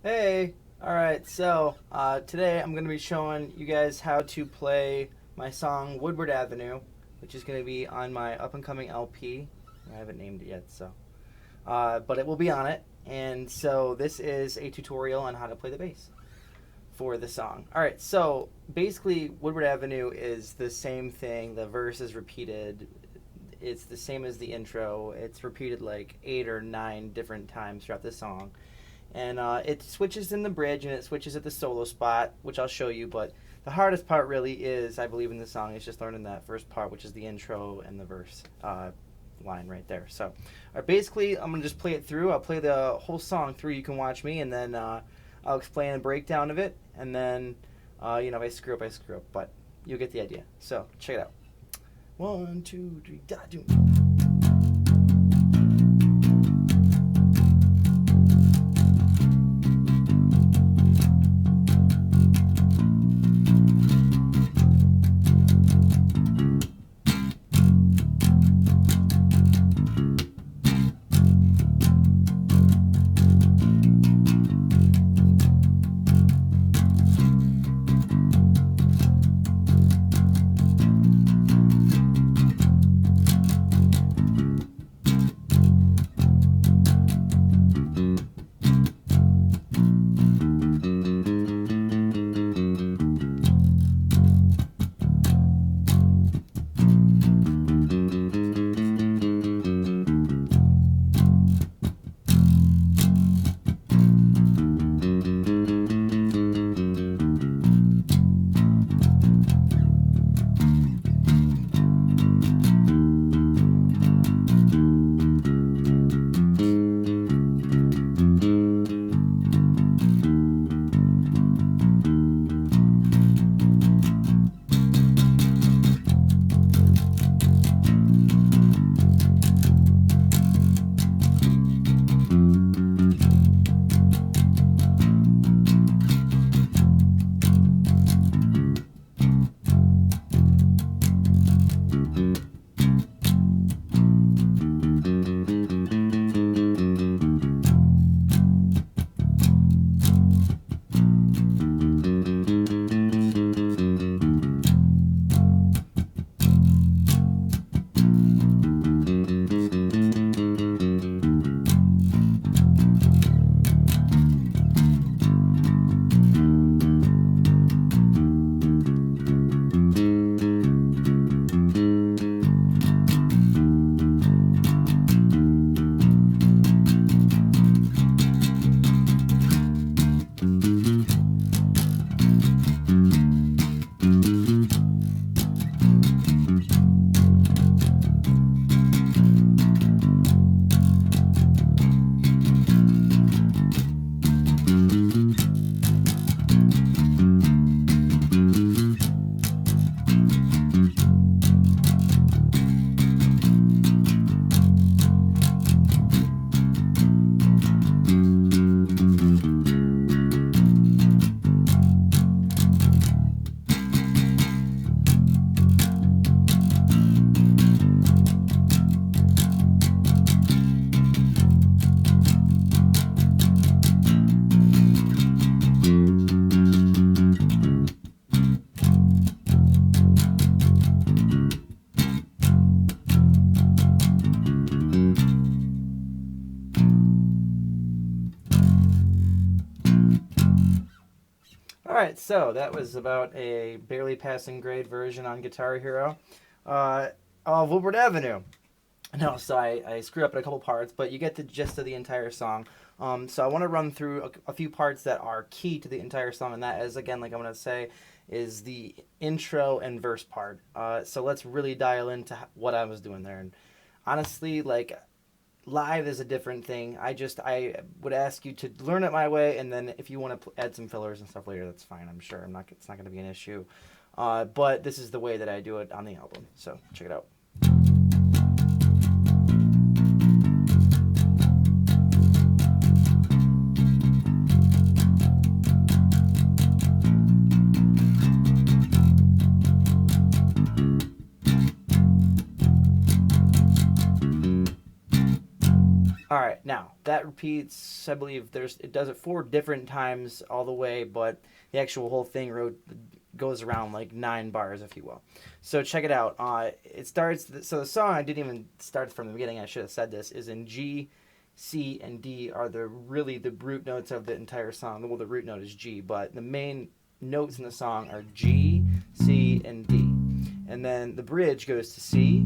Hey! Alright, so today I'm going to be showing you guys how to play my song Woodward Avenue, which is going to be on my up and coming LP. I haven't named it yet, but it will be on it. And so this is a tutorial on how to play the bass for the song. Alright, so basically, Woodward Avenue is the same thing. The verse is repeated. It's the same as the intro. It's repeated like 8 or 9 different times throughout the song, and it switches in the bridge and it switches at the solo spot, which I'll show you. But the hardest part really is, I believe, in the song is just learning that first part, which is the intro and the verse line right there. So basically, I'm gonna just play it through. I'll play the whole song through. You can watch me, and then I'll explain the breakdown of it, and then if I screw up, I screw up, but you'll get the idea. So check it out. 1, 2, 3, da do. Alright, so that was about a barely passing grade version on Guitar Hero of Woodward Avenue. No, so I screwed up in a couple parts, but you get the gist of the entire song. So I want to run through a few parts that are key to the entire song, and that is, again, like I'm going to say, is the intro and verse part. So let's really dial into what I was doing there. And honestly, like, live is a different thing. I would ask you to learn it my way, and then if you want to add some fillers and stuff later, that's fine. I'm sure it's not going to be an issue. But this is the way that I do it on the album. So check it out. All right, right, now that repeats, I believe it does it 4 different times all the way, but the actual whole thing goes around like 9 bars, if you will. So check it out. It starts, so the song, I didn't even start from the beginning, I should have said this, is in G, C, and D are really the root notes of the entire song. Well, the root note is G, but the main notes in the song are G, C, and D. And then the bridge goes to C,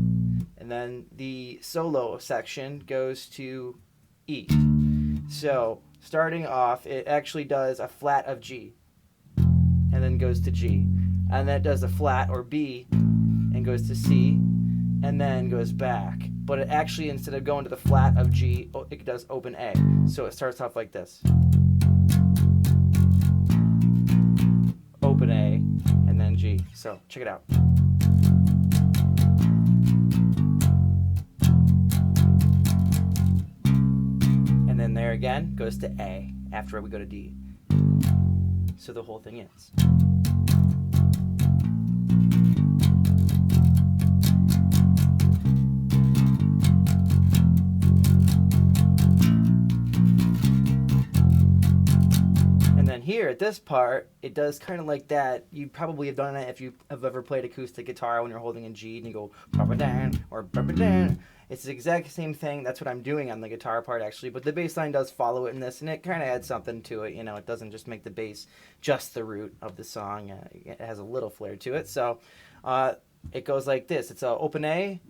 and then the solo section goes to E. So starting off, it actually does a flat of G, and then goes to G. And then it does a flat, or B, and goes to C, and then goes back. But it actually, instead of going to the flat of G, it does open A. So it starts off like this. Open A, and then G. So check it out. And then there again, goes to A, after we go to D. So the whole thing ends. Here at this part, it does kind of like that. You probably have done it if you have ever played acoustic guitar when you're holding a G and you go ba-ba-dan or ba-ba-dan. It's the exact same thing. That's what I'm doing on the guitar part actually, but the bass line does follow it in this, and it kind of adds something to it. You know, it doesn't just make the bass just the root of the song. It has a little flair to it. So it goes like this. It's a open A,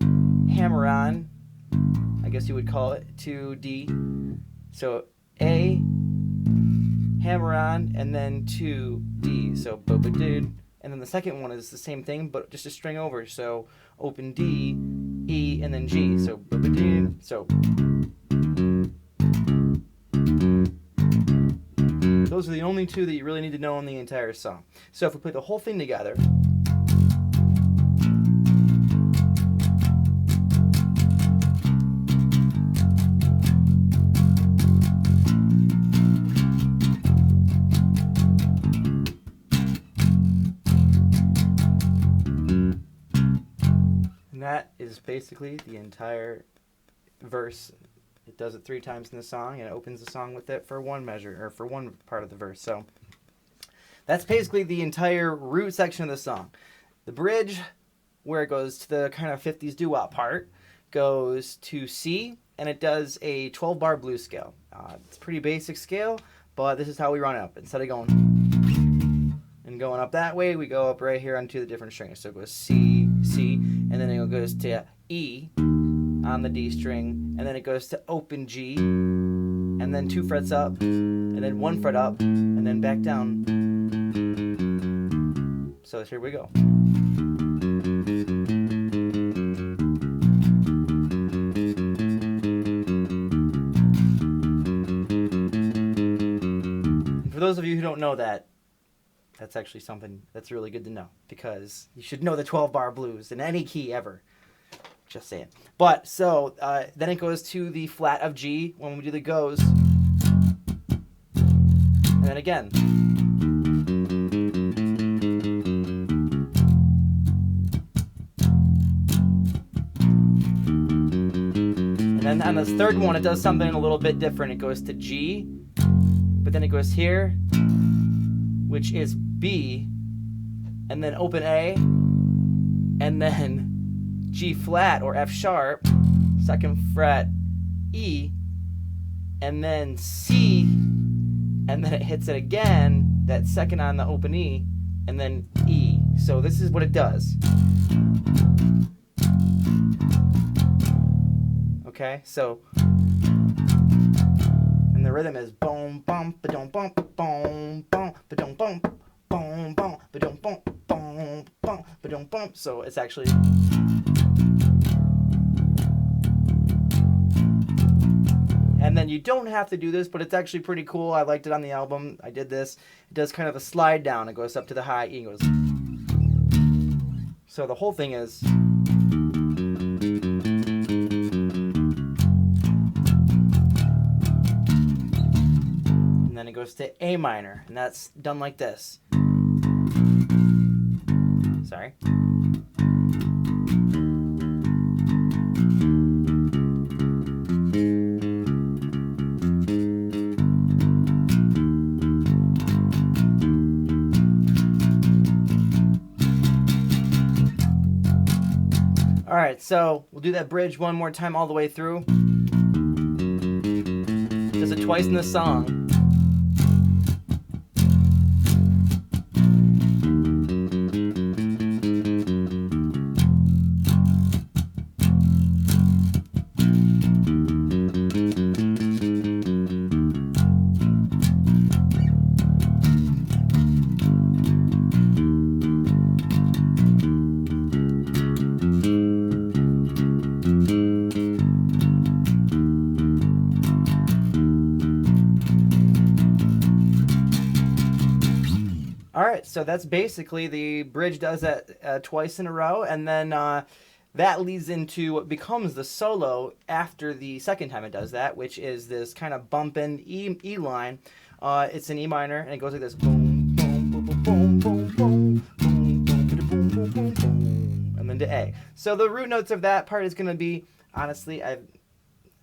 hammer on, I guess you would call it, to D. So A, hammer on, and then to D, so bo-ba-dood. And then the second one is the same thing, but just a string over, so open D, E, and then G, so bo-ba-dood. So those are the only 2 that you really need to know in the entire song. So if we play the whole thing together, that is basically the entire verse. It does it 3 times in the song, and it opens the song with it for one measure, or for one part of the verse. So that's basically the entire root section of the song. The bridge, where it goes to the kind of 50s doo-wop part, goes to C, and it does a 12-bar blues scale. It's a pretty basic scale, but this is how we run it up. Instead of going and going up that way, we go up right here onto the different strings. So it goes C, C, and then it goes to E on the D string, and then it goes to open G, and then 2 frets up, and then 1 fret up, and then back down. So here we go. And for those of you who don't know that, that's actually something that's really good to know, because you should know the 12-bar blues in any key ever. Just saying. But, so, then it goes to the flat of G when we do the goes. And then again. And then on this third one, it does something a little bit different. It goes to G, but then it goes here, which is B, and then open A, and then G flat or F sharp, 2nd fret, E, and then C, and then it hits it again, that 2nd on the open E, and then E. So this is what it does. Okay, so, and the rhythm is boom, bum, ba-dum, bum, boom, bum, ba-dum, bum, boom, bum, ba-dum, bum, boom, bum, ba-dum, bum. So it's actually. And then you don't have to do this, but it's actually pretty cool. I liked it on the album. I did this. It does kind of a slide down. It goes up to the high E and goes. So the whole thing is. And then it goes to A minor, and that's done like this. Sorry. Alright, so we'll do that bridge one more time all the way through. Does it twice in the song. Alright, so that's basically the bridge does that twice in a row, and then that leads into what becomes the solo after the second time it does that, which is this kind of bumping E line. It's an E minor, and it goes like this. Boom, boom, boom, boom, boom, boom, boom, boom, boom, boom, boom, boom, boom, and then to A. So the root notes of that part is going to be, honestly, I've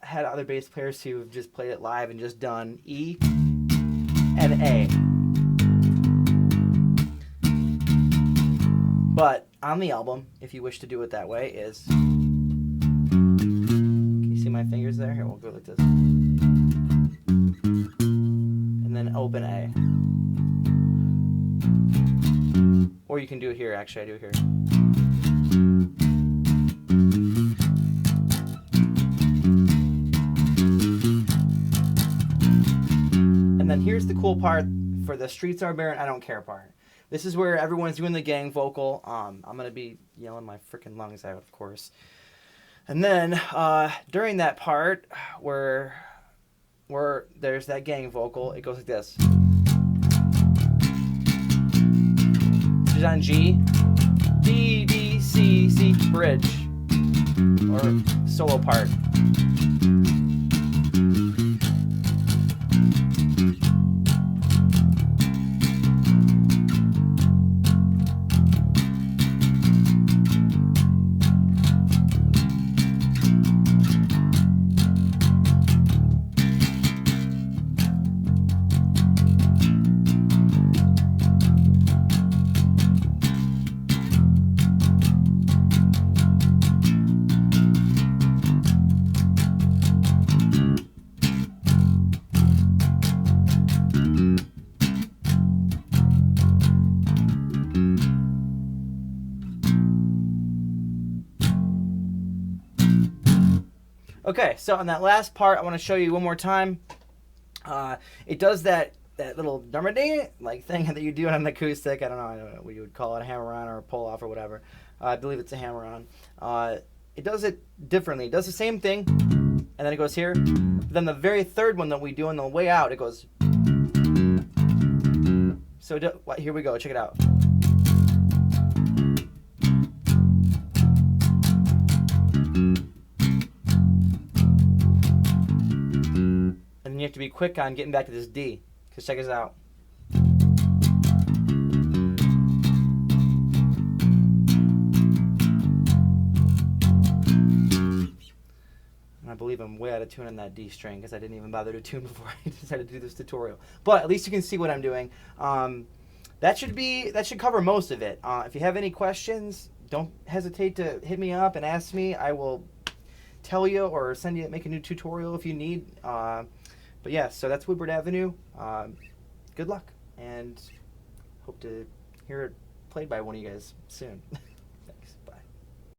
had other bass players who have just played it live and just done E and A. But on the album, if you wish to do it that way, is... Can you see my fingers there? Here, we'll go like this. And then open A. Or you can do it here, actually. I do it here. And then here's the cool part for the Streets Are Barren, I Don't Care part. This is where everyone's doing the gang vocal. I'm going to be yelling my freaking lungs out, of course. And then during that part where there's that gang vocal, it goes like this. This is on G. D, D, C, C, bridge. Or solo part. Okay, so on that last part, I want to show you one more time. It does that little like thing that you do on an acoustic. I don't know what you would call it, a hammer-on or a pull-off or whatever. I believe it's a hammer-on. It does it differently. It does the same thing, and then it goes here. Then the very third one that we do on the way out, it goes. So here we go. Check it out. And you have to be quick on getting back to this D, because check this out. And I believe I'm way out of tune on that D string, because I didn't even bother to tune before I decided to do this tutorial. But at least you can see what I'm doing. That should cover most of it. If you have any questions, don't hesitate to hit me up and ask me. I will tell you or make a new tutorial if you need. But yeah, so that's Woodward Avenue. Good luck, and hope to hear it played by one of you guys soon.